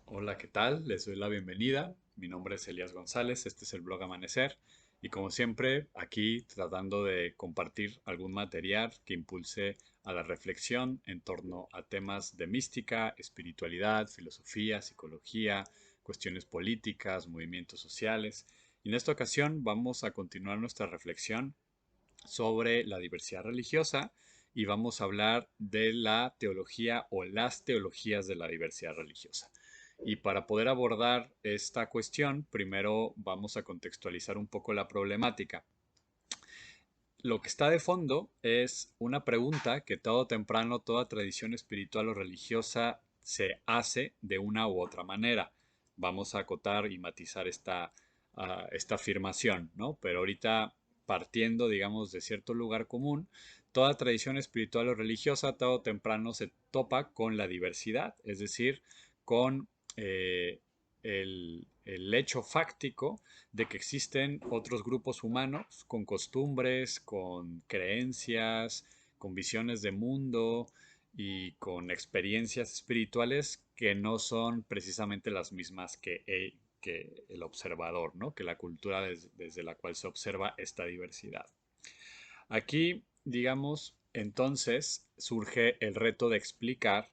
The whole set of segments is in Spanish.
Hola, ¿qué tal? Les doy la bienvenida. Mi nombre es Elías González, este es el blog Amanecer y como siempre aquí tratando de compartir algún material que impulse a la reflexión en torno a temas de mística, espiritualidad, filosofía, psicología, cuestiones políticas, movimientos sociales. Y en esta ocasión vamos a continuar nuestra reflexión sobre la diversidad religiosa y vamos a hablar de la teología o las teologías de la diversidad religiosa. Y para poder abordar esta cuestión, primero vamos a contextualizar un poco la problemática. Lo que está de fondo es una pregunta que todo o temprano toda tradición espiritual o religiosa se hace de una u otra manera. Vamos a acotar y matizar esta afirmación, ¿no? Pero ahorita partiendo, digamos, de cierto lugar común, toda tradición espiritual o religiosa todo o temprano se topa con la diversidad, es decir, con el hecho fáctico de que existen otros grupos humanos con costumbres, con creencias, con visiones de mundo y con experiencias espirituales que no son precisamente las mismas que el observador, ¿no? Que la cultura desde la cual se observa esta diversidad. Aquí, digamos, entonces surge el reto de explicar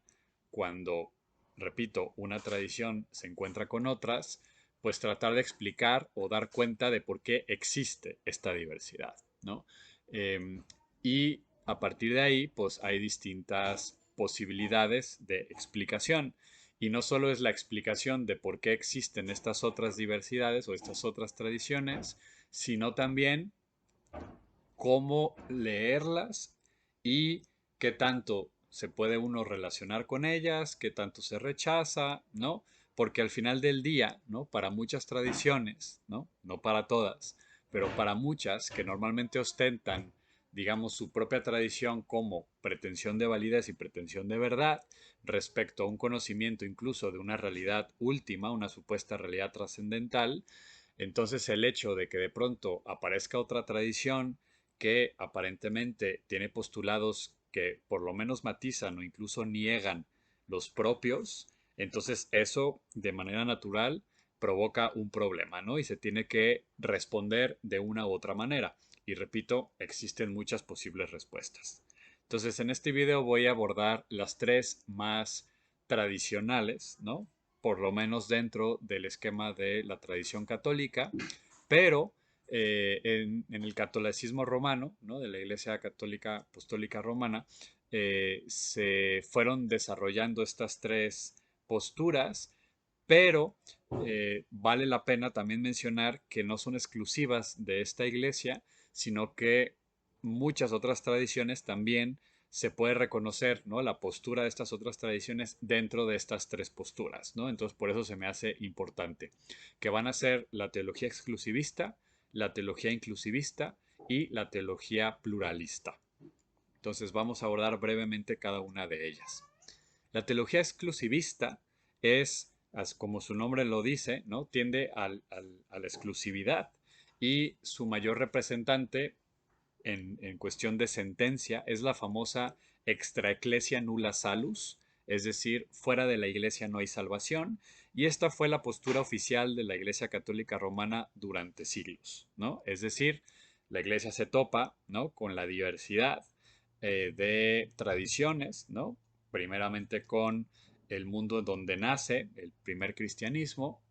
cuando, repito, una tradición se encuentra con otras, pues tratar de explicar o dar cuenta de por qué existe esta diversidad, ¿no? Y a partir de ahí, pues hay distintas posibilidades de explicación. Y no solo es la explicación de por qué existen estas otras diversidades o estas otras tradiciones, sino también cómo leerlas y qué tanto se puede uno relacionar con ellas, qué tanto se rechaza, ¿no? Porque al final del día, ¿no? Para muchas tradiciones, ¿no? No para todas, pero para muchas que normalmente ostentan, digamos, su propia tradición como pretensión de validez y pretensión de verdad respecto a un conocimiento incluso de una realidad última, una supuesta realidad trascendental, entonces el hecho de que de pronto aparezca otra tradición que aparentemente tiene postulados que por lo menos matizan o incluso niegan los propios, entonces eso de manera natural provoca un problema, ¿no? Y se tiene que responder de una u otra manera. Y repito, existen muchas posibles respuestas. Entonces, en este video voy a abordar las tres más tradicionales, ¿no? Por lo menos dentro del esquema de la tradición católica, pero en el catolicismo romano, ¿no? De la Iglesia Católica Apostólica Romana, se fueron desarrollando estas tres posturas, pero vale la pena también mencionar que no son exclusivas de esta iglesia, sino que muchas otras tradiciones también se puede reconocer, ¿no? La postura de estas otras tradiciones dentro de estas tres posturas, ¿no? Entonces, por eso se me hace importante, que van a ser la teología exclusivista, la teología inclusivista y la teología pluralista. Entonces, vamos a abordar brevemente cada una de ellas. La teología exclusivista es, como su nombre lo dice, ¿no? Tiende a la exclusividad y su mayor representante en cuestión de sentencia es la famosa extra ecclesia nulla salus, es decir, fuera de la iglesia no hay salvación, y esta fue la postura oficial de la Iglesia Católica Romana durante siglos, ¿no? Es decir, la iglesia se topa, ¿no? Con la diversidad de tradiciones, ¿no? Primeramente con el mundo donde nace el primer cristianismo,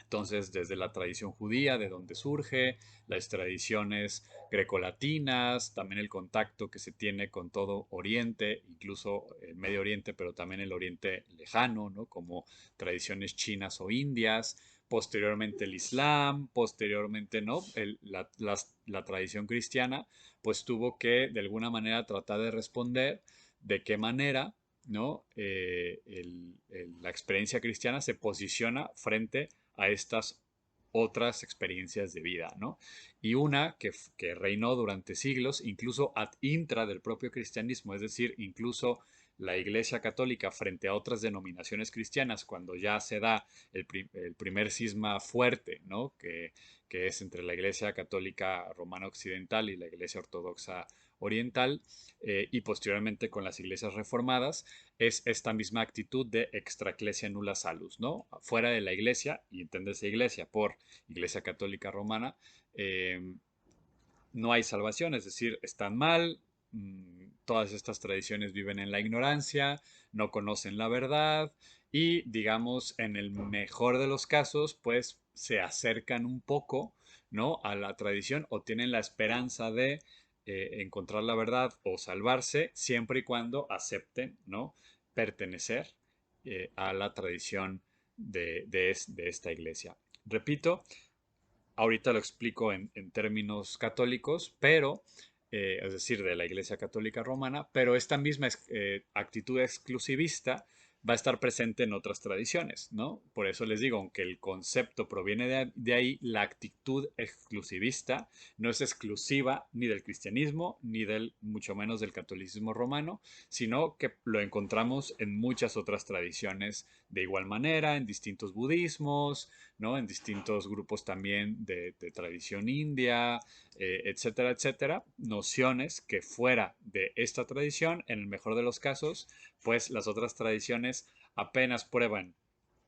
entonces, desde la tradición judía, de donde surge, las tradiciones grecolatinas, también el contacto que se tiene con todo Oriente, incluso el Medio Oriente, pero también el Oriente lejano, ¿no? Como tradiciones chinas o indias, posteriormente el Islam, posteriormente, ¿no? La tradición cristiana, pues tuvo que de alguna manera tratar de responder de qué manera, ¿no? La experiencia cristiana se posiciona frente a estas otras experiencias de vida, ¿no? Y una que reinó durante siglos, incluso ad intra del propio cristianismo, es decir, incluso la Iglesia Católica frente a otras denominaciones cristianas, cuando ya se da el primer cisma fuerte, ¿no? Que es entre la Iglesia Católica Romana Occidental y la Iglesia Ortodoxa oriental y posteriormente con las iglesias reformadas, es esta misma actitud de extra ecclesia nulla salus, ¿no? Fuera de la iglesia, y entiéndase iglesia por Iglesia Católica Romana, no hay salvación, es decir, están mal, todas estas tradiciones viven en la ignorancia, no conocen la verdad y, digamos, en el mejor de los casos, pues se acercan un poco, ¿no? A la tradición o tienen la esperanza de encontrar la verdad o salvarse siempre y cuando acepten, ¿no? Pertenecer a la tradición de esta iglesia. Repito, ahorita lo explico en términos católicos, pero, es decir, de la Iglesia Católica Romana, pero esta misma actitud exclusivista va a estar presente en otras tradiciones, ¿no? Por eso les digo, aunque el concepto proviene de ahí, la actitud exclusivista no es exclusiva ni del cristianismo, ni del, mucho menos del catolicismo romano, sino que lo encontramos en muchas otras tradiciones de igual manera, en distintos budismos, ¿no? En distintos grupos también de tradición india, etcétera, etcétera. Nociones que fuera de esta tradición, en el mejor de los casos, pues las otras tradiciones apenas prueban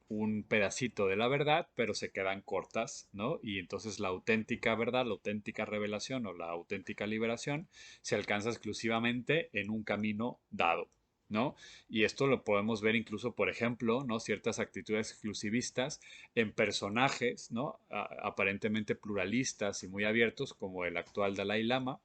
un pedacito de la verdad, pero se quedan cortas, ¿no? Y entonces la auténtica verdad, la auténtica revelación o la auténtica liberación se alcanza exclusivamente en un camino dado, ¿no? Y esto lo podemos ver incluso, por ejemplo, ¿no? Ciertas actitudes exclusivistas en personajes, ¿no? Aparentemente pluralistas y muy abiertos, como el actual Dalai Lama,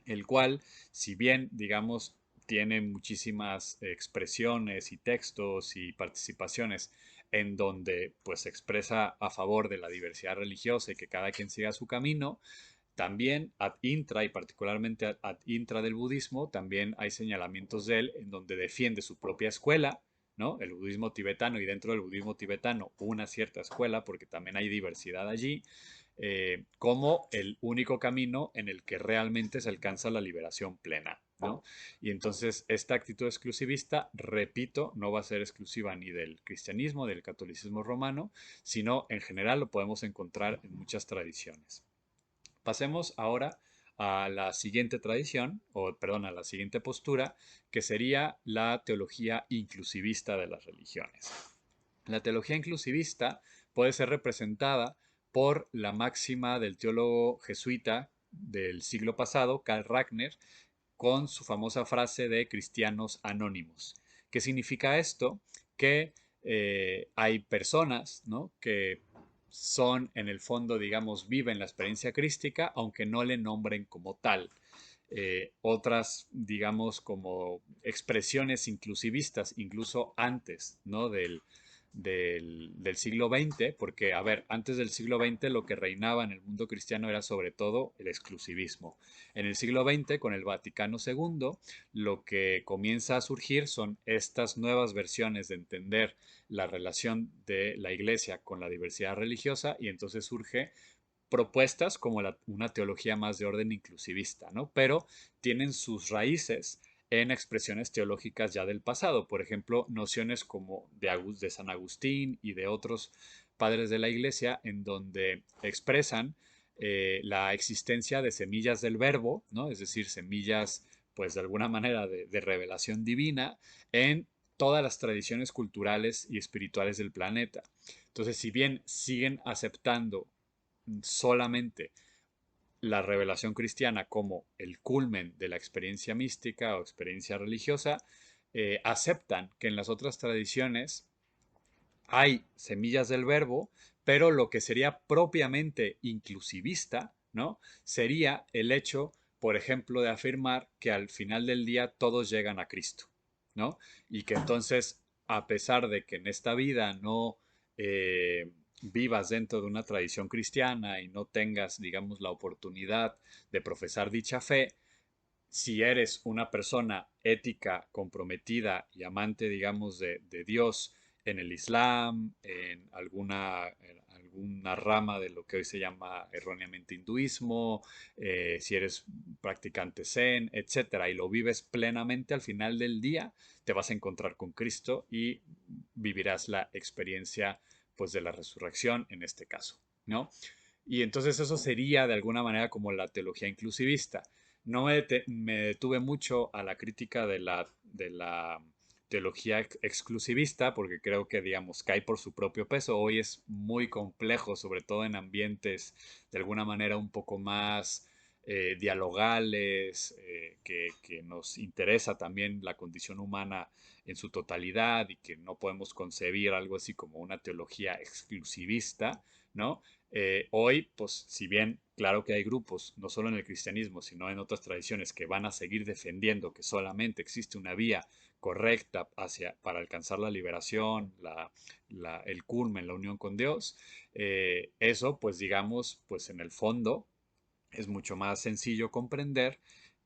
el cual, si bien, digamos, tiene muchísimas expresiones y textos y participaciones en donde pues se expresa a favor de la diversidad religiosa y que cada quien siga su camino, también ad intra y particularmente ad intra del budismo, también hay señalamientos de él en donde defiende su propia escuela, ¿no? El budismo tibetano y dentro del budismo tibetano una cierta escuela, porque también hay diversidad allí, como el único camino en el que realmente se alcanza la liberación plena, ¿no? Y entonces esta actitud exclusivista, repito, no va a ser exclusiva ni del cristianismo, del catolicismo romano, sino en general lo podemos encontrar en muchas tradiciones. Pasemos ahora a la siguiente tradición, o perdón, a la siguiente postura, que sería la teología inclusivista de las religiones. La teología inclusivista puede ser representada por la máxima del teólogo jesuita del siglo pasado, Karl Rahner, con su famosa frase de cristianos anónimos. ¿Qué significa esto? Que hay personas, ¿no? Que son en el fondo, digamos, viven la experiencia crística, aunque no le nombren como tal. Otras, digamos, como expresiones inclusivistas, incluso antes, ¿no? Del siglo XX, porque, a ver, antes del siglo XX lo que reinaba en el mundo cristiano era sobre todo el exclusivismo. En el siglo XX, con el Vaticano II, lo que comienza a surgir son estas nuevas versiones de entender la relación de la Iglesia con la diversidad religiosa y entonces surge propuestas como una teología más de orden inclusivista, ¿no? Pero tienen sus raíces en expresiones teológicas ya del pasado. Por ejemplo, nociones como de San Agustín y de otros padres de la Iglesia, en donde expresan la existencia de semillas del verbo, ¿no? Es decir, semillas, pues de alguna manera, de revelación divina en todas las tradiciones culturales y espirituales del planeta. Entonces, si bien siguen aceptando solamente la revelación cristiana como el culmen de la experiencia mística o experiencia religiosa, aceptan que en las otras tradiciones hay semillas del verbo, pero lo que sería propiamente inclusivista, ¿no? Sería el hecho, por ejemplo, de afirmar que al final del día todos llegan a Cristo, ¿no? Y que entonces, a pesar de que en esta vida no vivas dentro de una tradición cristiana y no tengas, digamos, la oportunidad de profesar dicha fe, si eres una persona ética, comprometida y amante, digamos, de Dios en el Islam, en alguna rama de lo que hoy se llama erróneamente hinduismo, si eres practicante zen, etcétera, y lo vives plenamente, al final del día te vas a encontrar con Cristo y vivirás la experiencia, pues, de la resurrección en este caso, ¿no? Y entonces eso sería de alguna manera como la teología inclusivista. me detuve mucho a la crítica de la teología exclusivista, porque creo que, digamos, cae por su propio peso. Hoy es muy complejo, sobre todo en ambientes de alguna manera un poco más dialogales, que nos interesa también la condición humana en su totalidad y que no podemos concebir algo así como una teología exclusivista, ¿no? Hoy, pues, si bien claro que hay grupos, no solo en el cristianismo, sino en otras tradiciones, que van a seguir defendiendo que solamente existe una vía correcta para alcanzar la liberación, el culmen, la unión con Dios, eso, pues digamos, pues en el fondo es mucho más sencillo comprender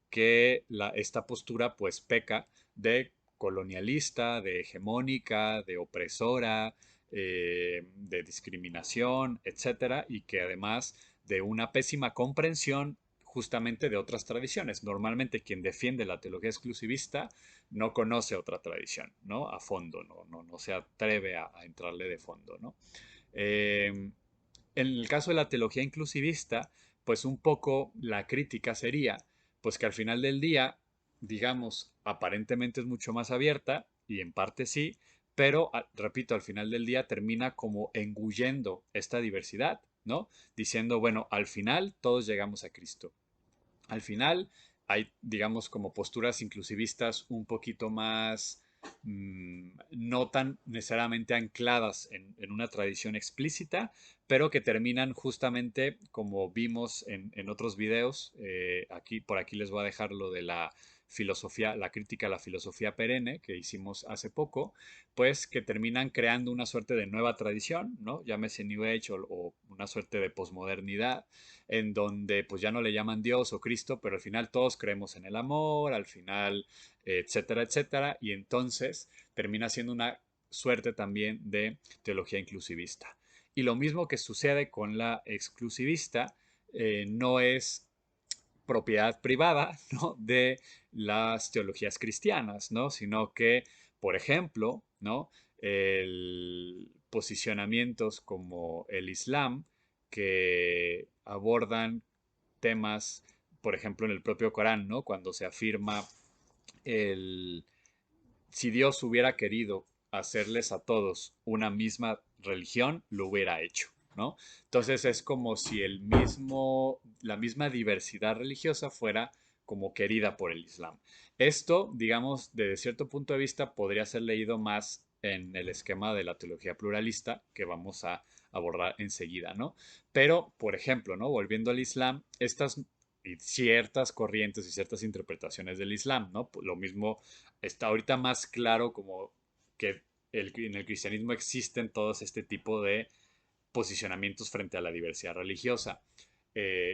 que esta postura pues peca de colonialista, de hegemónica, de opresora, de discriminación, etcétera, y que además de una pésima comprensión justamente de otras tradiciones. Normalmente quien defiende la teología exclusivista no conoce otra tradición, ¿no? A fondo, no se atreve a entrarle de fondo, ¿no? En el caso de la teología inclusivista, pues un poco la crítica sería, pues que al final del día, digamos, aparentemente es mucho más abierta, y en parte sí, pero, repito, al final del día termina como engullendo esta diversidad, ¿no? Diciendo, bueno, al final todos llegamos a Cristo. Al final hay, digamos, como posturas inclusivistas un poquito más no tan necesariamente ancladas en una tradición explícita, pero que terminan justamente como vimos en otros videos. Por aquí les voy a dejar lo de la filosofía, la crítica a la filosofía perenne que hicimos hace poco, pues que terminan creando una suerte de nueva tradición, ¿no? Llámese New Age o una suerte de posmodernidad, en donde pues ya no le llaman Dios o Cristo, pero al final todos creemos en el amor, al final, etcétera, etcétera, y entonces termina siendo una suerte también de teología inclusivista. Y lo mismo que sucede con la exclusivista, no es propiedad privada, ¿no? De las teologías cristianas, ¿no? Sino que, por ejemplo, ¿no? Posicionamientos como el Islam, que abordan temas, por ejemplo, en el propio Corán, ¿no? Cuando se afirma el, si Dios hubiera querido hacerles a todos una misma religión, lo hubiera hecho, ¿no? Entonces es como si la misma diversidad religiosa fuera como querida por el Islam. Esto, digamos, desde cierto punto de vista, podría ser leído más en el esquema de la teología pluralista que vamos a abordar enseguida, ¿no? Pero, por ejemplo, ¿no? Volviendo al Islam, estas y ciertas corrientes y ciertas interpretaciones del Islam, ¿no? Lo mismo está ahorita más claro como que en el cristianismo existen todos este tipo de posicionamientos frente a la diversidad religiosa.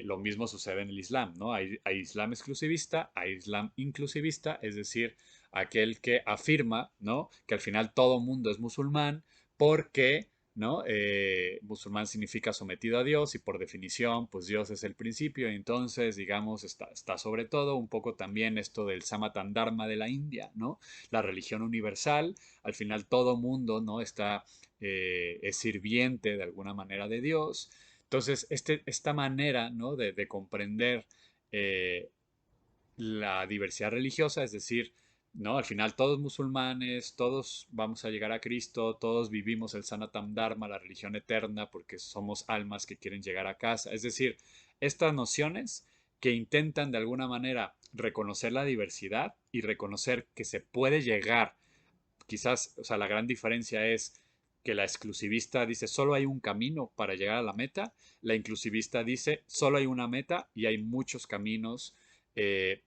Lo mismo sucede en el Islam, ¿no? Hay Islam exclusivista, hay Islam inclusivista, es decir, aquel que afirma, ¿no? Que al final todo mundo es musulmán porque, ¿no? Musulmán significa sometido a Dios y por definición, pues Dios es el principio y entonces, digamos, está sobre todo un poco también esto del Sanatana Dharma de la India, ¿no? La religión universal, al final todo mundo, ¿no? Es sirviente de alguna manera de Dios. Entonces, esta manera, ¿no? de comprender eh, la diversidad religiosa, es decir, ¿no? Al final todos musulmanes, todos vamos a llegar a Cristo, todos vivimos el Sanatam Dharma, la religión eterna, porque somos almas que quieren llegar a casa. Es decir, estas nociones que intentan de alguna manera reconocer la diversidad y reconocer que se puede llegar, quizás, o sea, la gran diferencia es que la exclusivista dice solo hay un camino para llegar a la meta, la inclusivista dice solo hay una meta y hay muchos caminos,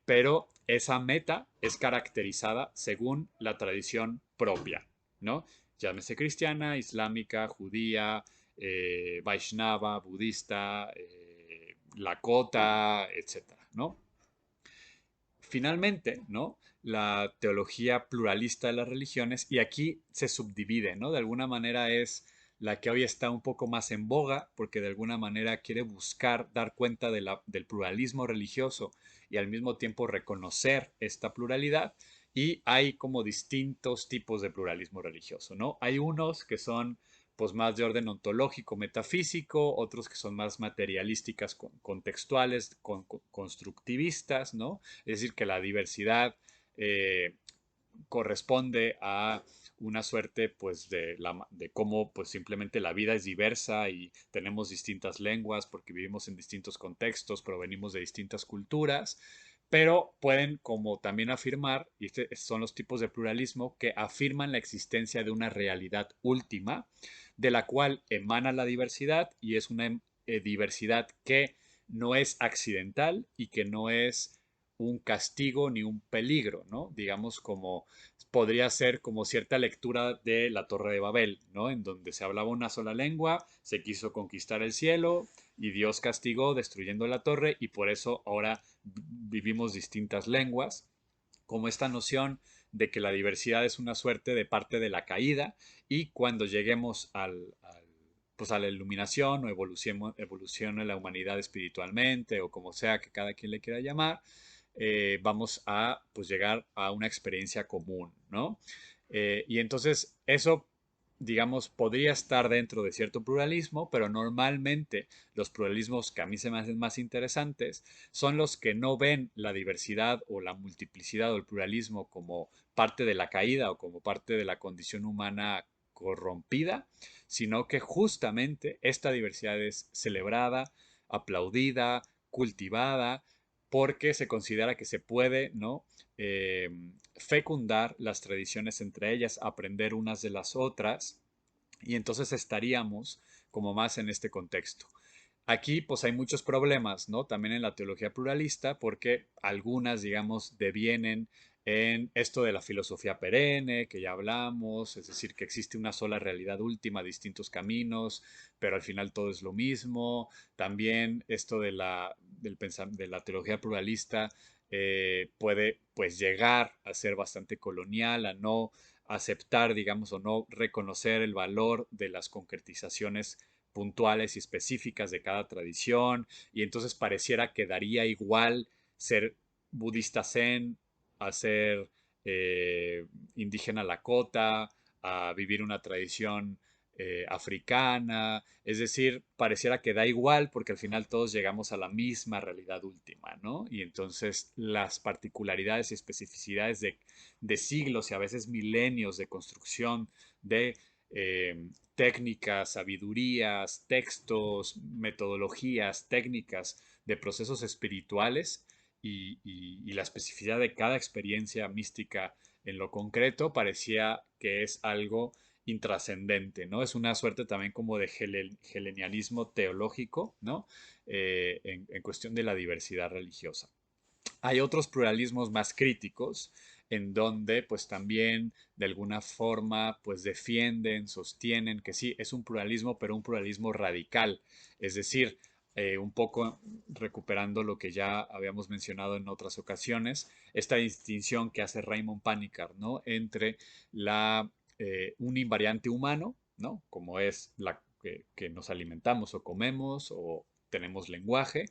pero esa meta es caracterizada según la tradición propia, ¿no? Llámese cristiana, islámica, judía, Vaishnava, budista, Lakota, etcétera, ¿no? Finalmente, ¿no? La teología pluralista de las religiones, y aquí se subdivide, ¿no? De alguna manera es la que hoy está un poco más en boga, porque de alguna manera quiere buscar dar cuenta del pluralismo religioso y al mismo tiempo reconocer esta pluralidad. Y hay como distintos tipos de pluralismo religioso, ¿no? Hay unos que son pues más de orden ontológico, metafísico, otros que son más materialísticas, contextuales, constructivistas, ¿no? Es decir, que la diversidad eh, corresponde a una suerte pues de cómo pues simplemente la vida es diversa y tenemos distintas lenguas porque vivimos en distintos contextos, provenimos de distintas culturas, pero pueden como también afirmar, y son los tipos de pluralismo, que afirman la existencia de una realidad última de la cual emana la diversidad y es una diversidad que no es accidental y que no es un castigo ni un peligro, ¿no? Digamos como podría ser como cierta lectura de la Torre de Babel, ¿no? En donde se hablaba una sola lengua, se quiso conquistar el cielo y Dios castigó destruyendo la torre y por eso ahora vivimos distintas lenguas, como esta noción de que la diversidad es una suerte de parte de la caída y cuando lleguemos pues a la iluminación o evolucione la humanidad espiritualmente o como sea que cada quien le quiera llamar, vamos a pues llegar a una experiencia común, ¿no? Y entonces eso, digamos, podría estar dentro de cierto pluralismo, pero normalmente los pluralismos que a mí se me hacen más interesantes son los que no ven la diversidad o la multiplicidad o el pluralismo como parte de la caída o como parte de la condición humana corrompida, sino que justamente esta diversidad es celebrada, aplaudida, cultivada, porque se considera que se puede, ¿no? Eh, Fecundar las tradiciones entre ellas, aprender unas de las otras, y entonces estaríamos como más en este contexto. Aquí pues hay muchos problemas, ¿no? También en la teología pluralista, porque algunas, digamos, devienen en esto de la filosofía perenne, que ya hablamos, es decir, que existe una sola realidad última, distintos caminos, pero al final todo es lo mismo. También esto de la teología pluralista puede pues llegar a ser bastante colonial, a no aceptar, digamos, o no reconocer el valor de las concretizaciones puntuales y específicas de cada tradición, y entonces pareciera que daría igual ser budista zen, a ser indígena lakota, a vivir una tradición africana, es decir, pareciera que da igual porque al final todos llegamos a la misma realidad última, ¿no? Y entonces las particularidades y especificidades de siglos y a veces milenios de construcción de técnicas, sabidurías, textos, metodologías, técnicas de procesos espirituales y la especificidad de cada experiencia mística en lo concreto parecía que es algo intrascendente, ¿no? Es una suerte también como de helenianismo teológico, ¿no? En cuestión de la diversidad religiosa. Hay otros pluralismos más críticos en donde pues también de alguna forma pues defienden, sostienen que sí, es un pluralismo, pero un pluralismo radical, es decir, un poco recuperando lo que ya habíamos mencionado en otras ocasiones, esta distinción que hace Raymond Panikar, ¿no? Entre un invariante humano, ¿no? Como es que nos alimentamos o comemos o tenemos lenguaje,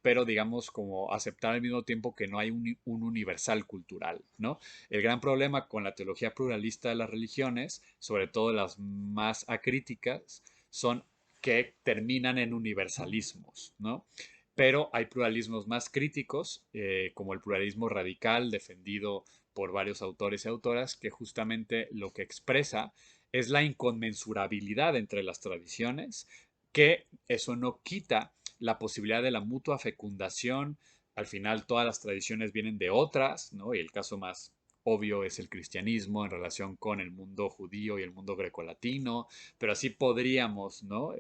pero digamos como aceptar al mismo tiempo que no hay un universal cultural, ¿no? El gran problema con la teología pluralista de las religiones, sobre todo las más acríticas, son que terminan en universalismos, ¿no? Pero hay pluralismos más críticos, como el pluralismo radical defendido por varios autores y autoras, que justamente lo que expresa es la inconmensurabilidad entre las tradiciones, que eso no quita la posibilidad de la mutua fecundación. Al final todas las tradiciones vienen de otras, ¿no? Y el caso más obvio es el cristianismo en relación con el mundo judío y el mundo grecolatino, pero así podríamos, ¿no?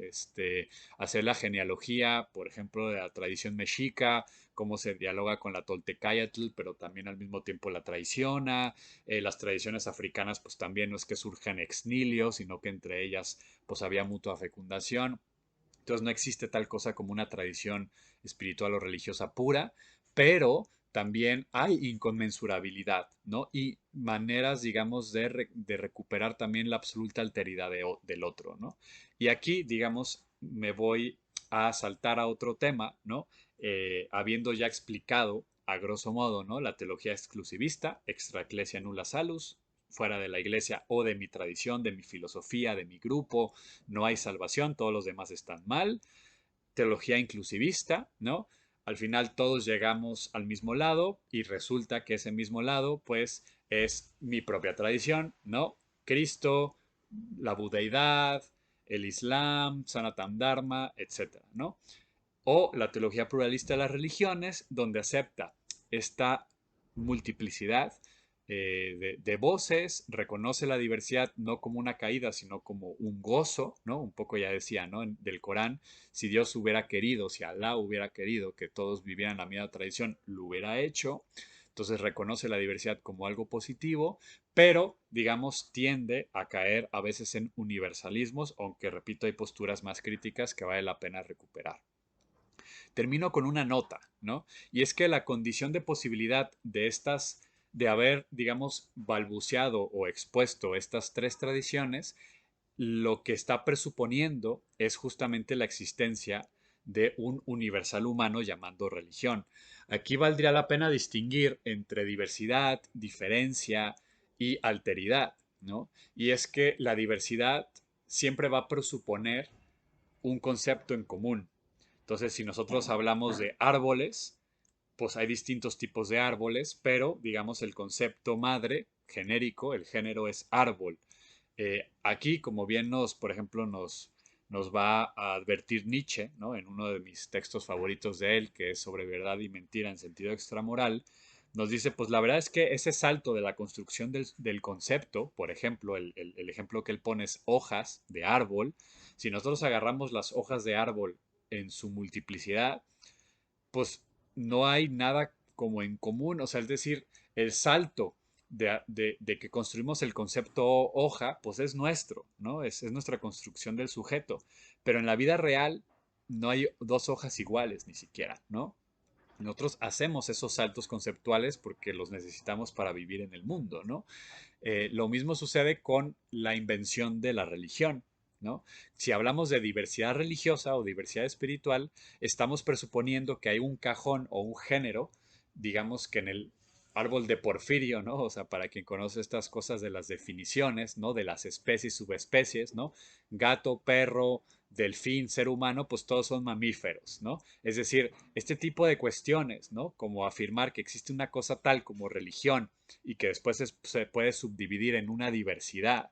Hacer la genealogía, por ejemplo, de la tradición mexica, cómo se dialoga con la toltecayatl, pero también al mismo tiempo la traiciona. Las tradiciones africanas, pues también no es que surjan ex nihilo, sino que entre ellas, pues había mutua fecundación. Entonces no existe tal cosa como una tradición espiritual o religiosa pura, pero también hay inconmensurabilidad, ¿no? Y maneras, digamos, de recuperar también la absoluta alteridad del otro, ¿no? Y aquí, digamos, me voy a saltar a otro tema, ¿no? Habiendo ya explicado, a grosso modo, ¿no? La teología exclusivista, extra ecclesia nulla salus, fuera de la iglesia o de mi tradición, de mi filosofía, de mi grupo, no hay salvación, todos los demás están mal. Teología inclusivista, ¿no? Al final todos llegamos al mismo lado y resulta que ese mismo lado, pues, es mi propia tradición, ¿no? Cristo, la budeidad, el Islam, Sanatam Dharma, etcétera, ¿no? O la teología pluralista de las religiones, donde acepta esta multiplicidad de voces, reconoce la diversidad no como una caída, sino como un gozo, ¿no? Un poco ya decía, ¿no? Del Corán, si Dios hubiera querido, si Alá hubiera querido que todos vivieran la misma tradición, lo hubiera hecho. Entonces reconoce la diversidad como algo positivo, pero, digamos, tiende a caer a veces en universalismos, aunque, repito, hay posturas más críticas que vale la pena recuperar. Termino con una nota, ¿no? Y es que la condición de posibilidad de estas, de haber, digamos, balbuceado o expuesto estas tres tradiciones, lo que está presuponiendo es justamente la existencia de un universal humano llamando religión. Aquí valdría la pena distinguir entre diversidad, diferencia y alteridad, ¿no? Y es que la diversidad siempre va a presuponer un concepto en común. Entonces, si nosotros hablamos de árboles, pues hay distintos tipos de árboles, pero digamos el concepto madre genérico, el género es árbol. Aquí, como bien por ejemplo, nos va a advertir Nietzsche, ¿no? En uno de mis textos favoritos de él, que es sobre verdad y mentira en sentido extramoral, nos dice, pues la verdad es que ese salto de la construcción del concepto, por ejemplo, el ejemplo que él pone es hojas de árbol, si nosotros agarramos las hojas de árbol en su multiplicidad, pues no hay nada como en común, o sea, es decir, el salto de que construimos el concepto hoja, pues es nuestro, ¿no? Es nuestra construcción del sujeto, pero en la vida real no hay dos hojas iguales ni siquiera, ¿no? Nosotros hacemos esos saltos conceptuales porque los necesitamos para vivir en el mundo, ¿no? Lo mismo sucede con la invención de la religión, ¿no? Si hablamos de diversidad religiosa o diversidad espiritual, estamos presuponiendo que hay un cajón o un género, digamos que en el árbol de Porfirio, ¿no? O sea, para quien conoce estas cosas de las definiciones, ¿no? De las especies, subespecies, ¿no? Gato, perro, delfín, ser humano, pues todos son mamíferos, ¿no? Es decir, este tipo de cuestiones, ¿no? Como afirmar que existe una cosa tal como religión y que después se puede subdividir en una diversidad,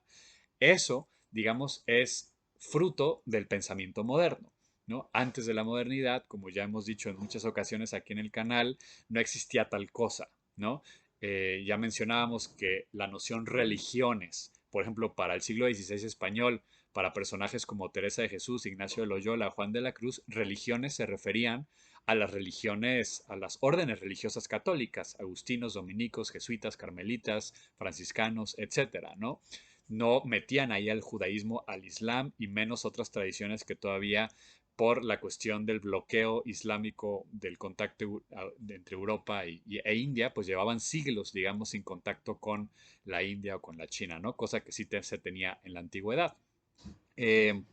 eso, digamos, es fruto del pensamiento moderno. ¿No? Antes de la modernidad, como ya hemos dicho en muchas ocasiones aquí en el canal, no existía tal cosa, ¿no? Ya mencionábamos que la noción religiones, por ejemplo, para el siglo XVI español, para personajes como Teresa de Jesús, Ignacio de Loyola, Juan de la Cruz, religiones se referían a las religiones, a las órdenes religiosas católicas, agustinos, dominicos, jesuitas, carmelitas, franciscanos, etcétera, ¿no? No metían ahí al judaísmo, al islam y menos otras tradiciones que todavía por la cuestión del bloqueo islámico del contacto entre Europa e India, pues llevaban siglos, digamos, sin contacto con la India o con la China, ¿no? Cosa que sí se tenía en la antigüedad. Eh,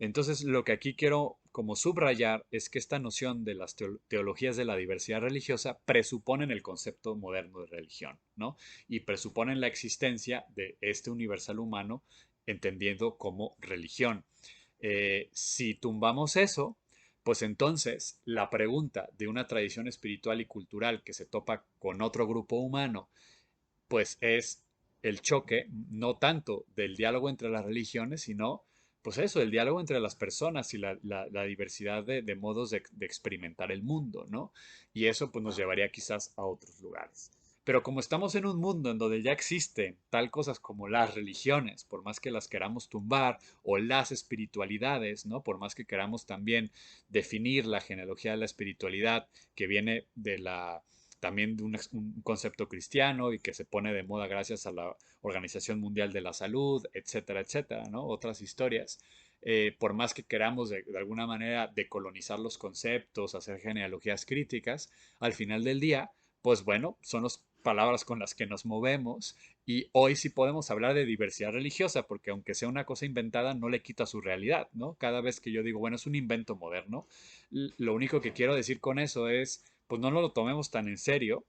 entonces, lo que aquí quiero como subrayar es que esta noción de las teologías de la diversidad religiosa presuponen el concepto moderno de religión, ¿no? Y presuponen la existencia de este universal humano entendiendo como religión. Si tumbamos eso, pues entonces la pregunta de una tradición espiritual y cultural que se topa con otro grupo humano, pues es el choque, no tanto del diálogo entre las religiones, sino, pues eso, el diálogo entre las personas y la diversidad de modos de experimentar el mundo, ¿no? Y eso pues nos llevaría quizás a otros lugares. Pero como estamos en un mundo en donde ya existen tal cosas como las religiones, por más que las queramos tumbar, o las espiritualidades, ¿no? Por más que queramos también definir la genealogía de la espiritualidad que viene de la también de un concepto cristiano y que se pone de moda gracias a la Organización Mundial de la Salud, etcétera, etcétera, ¿no? Otras historias. Por más que queramos de alguna manera decolonizar los conceptos, hacer genealogías críticas, al final del día, pues bueno, son las palabras con las que nos movemos y hoy sí podemos hablar de diversidad religiosa, porque aunque sea una cosa inventada, no le quita su realidad, ¿no? Cada vez que yo digo, bueno, es un invento moderno, lo único que quiero decir con eso es pues no lo tomemos tan en serio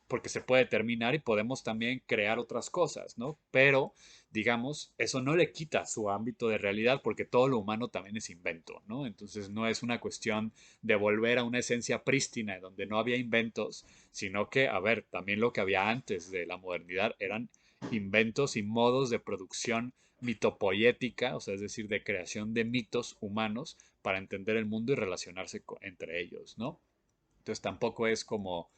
porque se puede terminar y podemos también crear otras cosas, ¿no? Pero, digamos, eso no le quita su ámbito de realidad porque todo lo humano también es invento, ¿no? Entonces no es una cuestión de volver a una esencia prístina donde no había inventos, sino que, a ver, también lo que había antes de la modernidad eran inventos y modos de producción mitopoética, o sea, es decir, de creación de mitos humanos para entender el mundo y relacionarse entre ellos, ¿no? Entonces tampoco es como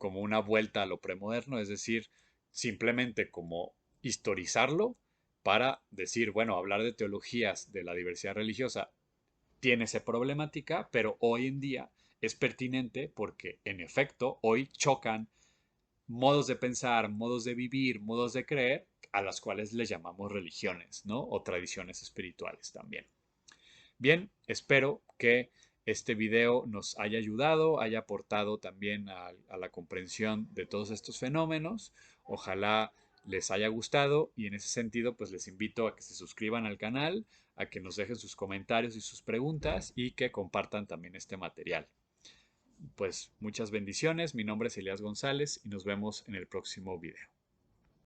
una vuelta a lo premoderno, es decir, simplemente como historizarlo para decir, bueno, hablar de teologías de la diversidad religiosa tiene esa problemática, pero hoy en día es pertinente porque en efecto hoy chocan modos de pensar, modos de vivir, modos de creer, a las cuales les llamamos religiones, ¿no? O tradiciones espirituales también. Bien, espero que este video nos haya ayudado, haya aportado también a la comprensión de todos estos fenómenos. Ojalá les haya gustado y en ese sentido pues les invito a que se suscriban al canal, a que nos dejen sus comentarios y sus preguntas y que compartan también este material. Pues muchas bendiciones, mi nombre es Elías González y nos vemos en el próximo video.